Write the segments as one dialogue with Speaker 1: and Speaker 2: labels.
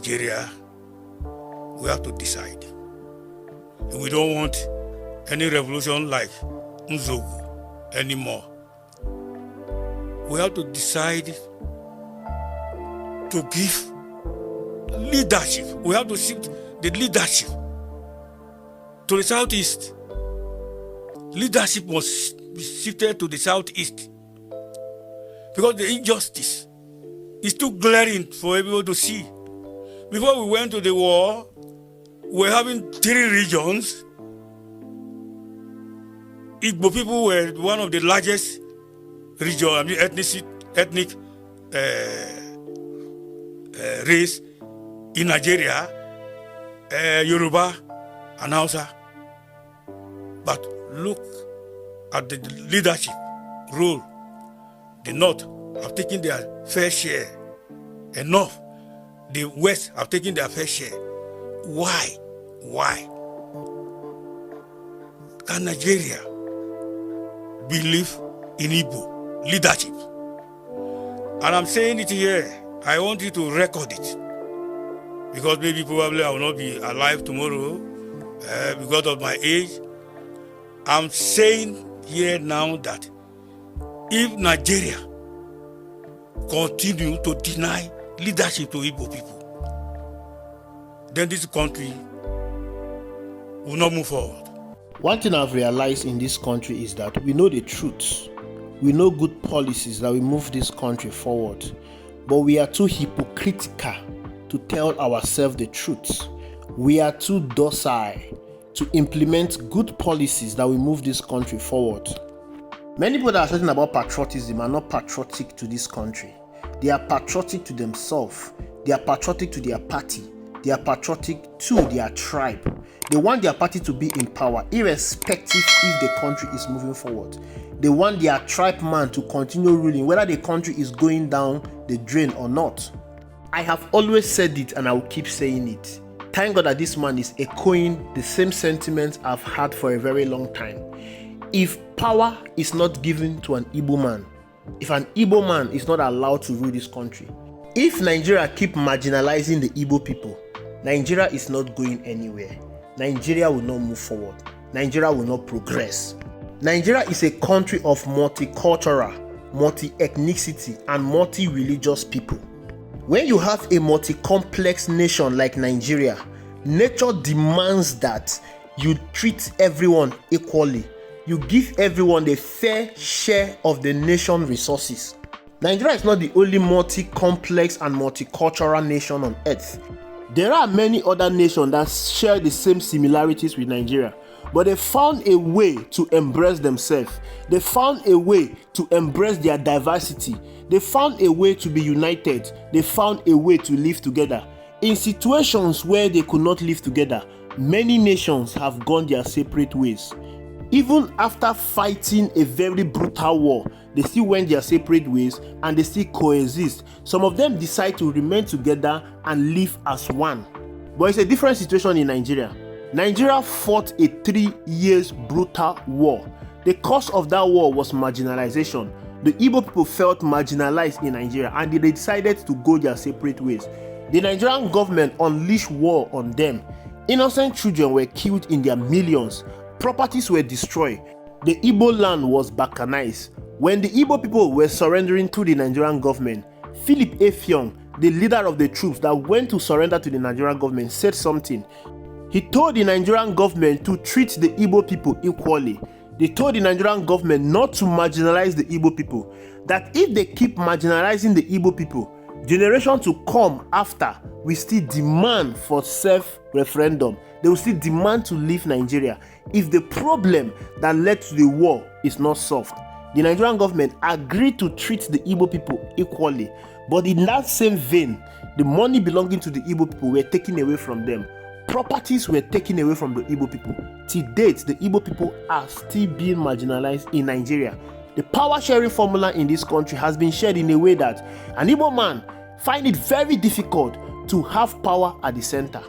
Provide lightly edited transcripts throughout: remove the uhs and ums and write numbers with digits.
Speaker 1: Nigeria, we have to decide. We don't want any revolution like Nzogu anymore. We have to decide to give leadership. We have to shift the leadership to the southeast. Leadership must be shifted to the southeast because the injustice is too glaring for everyone to see. Before we went to the war, we were having 3 regions. Igbo people were one of the largest region, ethnic race in Nigeria, Yoruba and Hausa. But look at the leadership role. The North have taken their fair share. Enough. The West have taken their fair share. Why? Can Nigeria believe in Igbo leadership? And I'm saying it here. I want you to record it. Because maybe probably I will not be alive tomorrow because of my age. I'm saying here now that if Nigeria continue to deny leadership to Igbo people, then this country will not move forward.
Speaker 2: One thing I've realized in this country is that we know the truth. We know good policies that will move this country forward. But we are too hypocritical to tell ourselves the truth. We are too docile to implement good policies that will move this country forward. Many people that are talking about patriotism are not patriotic to this country. They are patriotic to themselves. They are patriotic to their party. They are patriotic to their tribe. They want their party to be in power, irrespective if the country is moving forward. They want their tribe man to continue ruling, whether the country is going down the drain or not. I have always said it and I will keep saying it. Thank God that this man is echoing the same sentiments I've had for a very long time. If power is not given to an Igbo man, if an Igbo man is not allowed to rule this country, if Nigeria keep marginalizing the Igbo people, Nigeria is not going anywhere. Nigeria will not move forward. Nigeria will not progress. Nigeria is a country of multicultural, multi-ethnicity, and multi-religious people. When you have a multi-complex nation like Nigeria, nature demands that you treat everyone equally. You give everyone the fair share of the nation's resources. Nigeria is not the only multi-complex and multicultural nation on earth. There are many other nations that share the same similarities with Nigeria, but they found a way to embrace themselves. They found a way to embrace their diversity. They found a way to be united. They found a way to live together. In situations where they could not live together, many nations have gone their separate ways. Even after fighting a very brutal war, they still went their separate ways and they still coexist. Some of them decide to remain together and live as one. But it's a different situation in Nigeria. Nigeria fought a 3 years brutal war. The cause of that war was marginalization. The Igbo people felt marginalized in Nigeria and they decided to go their separate ways. The Nigerian government unleashed war on them. Innocent children were killed in their millions. Properties were destroyed. The Igbo land was balkanized. When the Igbo people were surrendering to the Nigerian government, Philip Effiong, the leader of the troops that went to surrender to the Nigerian government, said something. He told the Nigerian government to treat the Igbo people equally. They told the Nigerian government not to marginalize the Igbo people. That if they keep marginalizing the Igbo people, generation to come after will still demand for self-referendum. They will still demand to leave Nigeria if the problem that led to the war is not solved. The Nigerian government agreed to treat the Igbo people equally, but in that same vein, the money belonging to the Igbo people were taken away from them. Properties were taken away from the Igbo people. To date, the Igbo people are still being marginalized in Nigeria. The power sharing formula in this country has been shared in a way that an Igbo man finds it very difficult to have power at the center.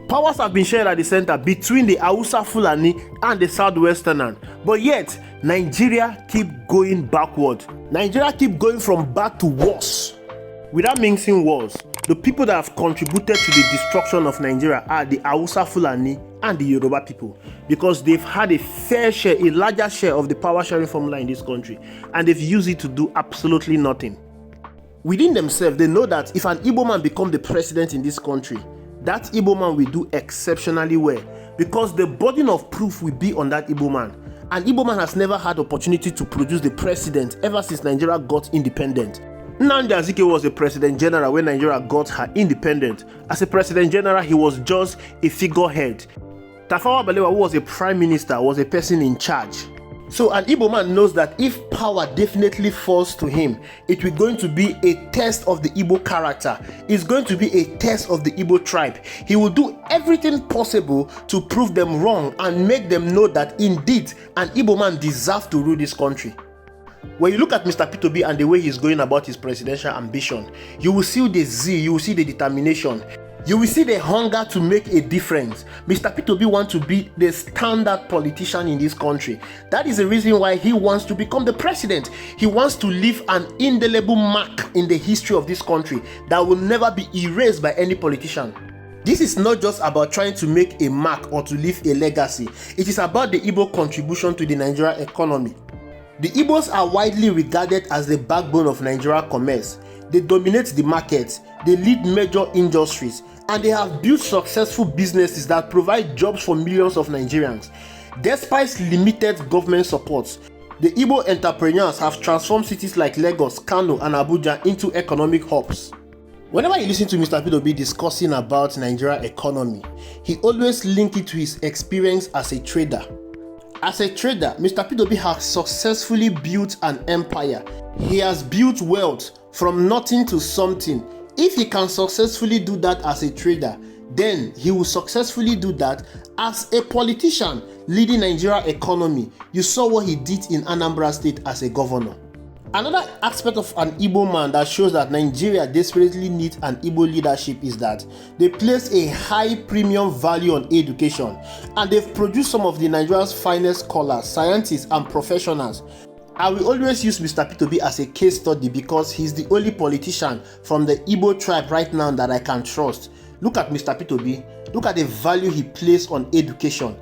Speaker 2: Powers have been shared at the center between the Hausa Fulani and the Southwesterners, but yet Nigeria keep going backward. Nigeria keep going from bad to worse. Without mixing words, The people that have contributed to the destruction of Nigeria are the Hausa Fulani and the Yoruba people, because they've had a fair share, a larger share of the power sharing formula in this country, and they've used it to do absolutely nothing. Within themselves, they know that if an Igbo man becomes the president in this country, that Igbo man will do exceptionally well, because the burden of proof will be on that Igbo man. An Igbo man has never had opportunity to produce the president ever since Nigeria got independent. Nnamdi Azikiwe was a president general when Nigeria got her independence. As a president general, he was just a figurehead. Tafawa Balewa, who was a prime minister, was a person in charge. So an Igbo man knows that if power definitely falls to him, it will going to be a test of the Igbo character. It's going to be a test of the Igbo tribe. He will do everything possible to prove them wrong and make them know that indeed an Igbo man deserves to rule this country. When you look at Mr. Peter Obi and the way he's going about his presidential ambition, you will see the zeal, you will see the determination, you will see the hunger to make a difference. Mr. Peter Obi wants to be the standard politician in this country. That is the reason why he wants to become the president. He wants to leave an indelible mark in the history of this country that will never be erased by any politician. This is not just about trying to make a mark or to leave a legacy. It is about the Igbo contribution to the Nigerian economy. The Igbos are widely regarded as the backbone of Nigerian commerce. They dominate the market, they lead major industries, and they have built successful businesses that provide jobs for millions of Nigerians. Despite limited government support, the Igbo entrepreneurs have transformed cities like Lagos, Kano, and Abuja into economic hubs. Whenever you listen to Mr. Peter Obi discussing about Nigerian economy, he always links it to his experience as a trader. As a trader, Mr. Peter Obi has successfully built an empire. He has built wealth from nothing to something. If he can successfully do that as a trader, then he will successfully do that as a politician leading Nigerian economy. You saw what he did in Anambra State as a governor. Another aspect of an Igbo man that shows that Nigeria desperately needs an Igbo leadership is that they place a high premium value on education, and they've produced some of the Nigeria's finest scholars, scientists, and professionals. I will always use Mr. Peter Obi as a case study because he's the only politician from the Igbo tribe right now that I can trust. Look at Mr. Peter Obi. Look at the value he placed on education.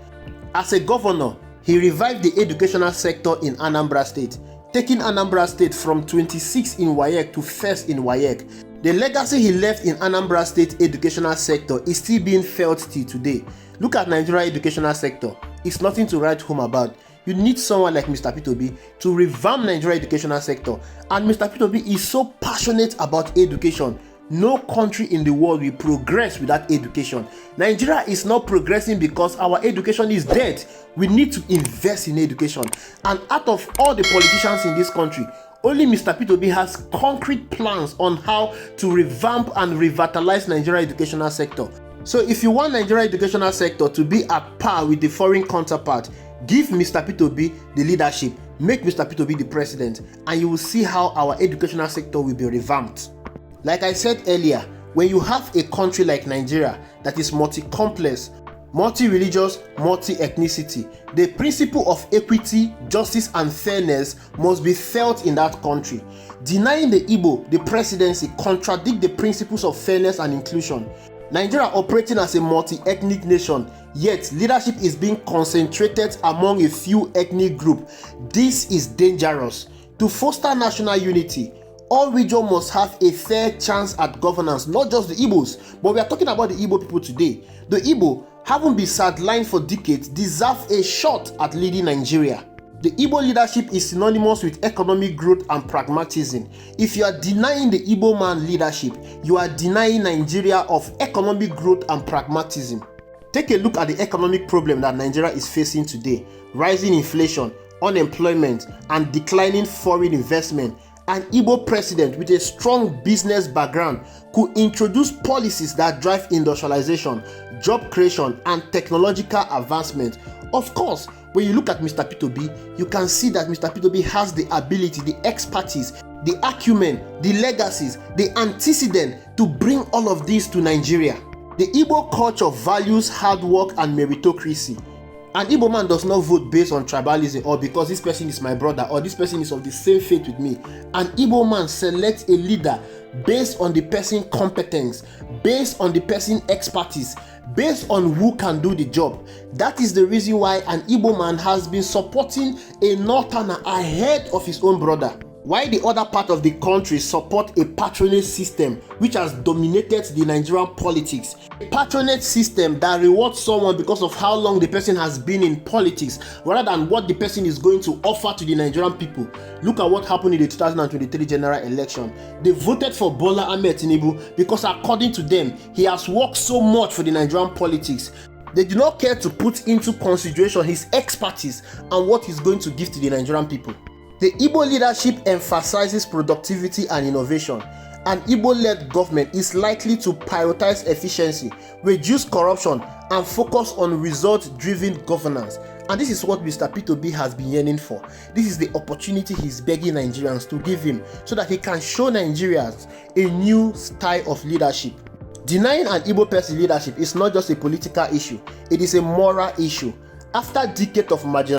Speaker 2: As a governor, he revived the educational sector in Anambra State, taking Anambra State from 26 in WAEC to first in WAEC. The legacy he left in Anambra State educational sector is still being felt till today. Look at Nigeria educational sector. It's nothing to write home about. You need someone like Mr. Peter Obi to revamp Nigeria educational sector. And Mr. Peter Obi is so passionate about education. No country in the world will progress without education. Nigeria is not progressing because our education is dead. We need to invest in education. And out of all the politicians in this country, only Mr. Peter Obi has concrete plans on how to revamp and revitalize Nigeria educational sector. So if you want Nigeria educational sector to be at par with the foreign counterpart, give Mr. Peter Obi the leadership, make Mr. Peter Obi the president, and you will see how our educational sector will be revamped. Like I said earlier, when you have a country like Nigeria that is multi-complex, multi-religious, multi-ethnicity, the principle of equity, justice, and fairness must be felt in that country. Denying the Igbo the presidency contradicts the principles of fairness and inclusion. Nigeria operating as a multi-ethnic nation, yet leadership is being concentrated among a few ethnic groups. This is dangerous. To foster national unity, all regions must have a fair chance at governance, not just the Igbos, but we are talking about the Igbo people today. The Igbo, having been sidelined for decades, deserve a shot at leading Nigeria. The Igbo leadership is synonymous with economic growth and pragmatism. If you are denying the Igbo man leadership, you are denying Nigeria of economic growth and pragmatism. Take a look at the economic problem that Nigeria is facing today: rising inflation, unemployment, and declining foreign investment. An Igbo president with a strong business background could introduce policies that drive industrialization, job creation, and technological advancement. Of course, when you look at Mr. Peter Obi, you can see that Mr. Peter Obi has the ability, the expertise, the acumen, the legacies, the antecedent to bring all of this to Nigeria. The Igbo culture values hard work and meritocracy. An Igbo man does not vote based on tribalism or because this person is my brother or this person is of the same faith with me. An Igbo man selects a leader based on the person's competence, based on the person's expertise, based on who can do the job. That is the reason why an Igbo man has been supporting a northerner ahead of his own brother. Why the other part of the country support a patronage system which has dominated the Nigerian politics. A patronage system that rewards someone because of how long the person has been in politics rather than what the person is going to offer to the Nigerian people. Look at what happened in the 2023 general election. They voted for Bola Ahmed Tinubu because according to them, he has worked so much for the Nigerian politics. They do not care to put into consideration his expertise and what he's going to give to the Nigerian people. The Igbo leadership emphasizes productivity and innovation. An Igbo-led government is likely to prioritize efficiency, reduce corruption, and focus on result-driven governance. And this is what Mr. P2B has been yearning for. This is the opportunity he's begging Nigerians to give him so that he can show Nigerians a new style of leadership. Denying an Igbo person leadership is not just a political issue, it is a moral issue. After decades of marginalization,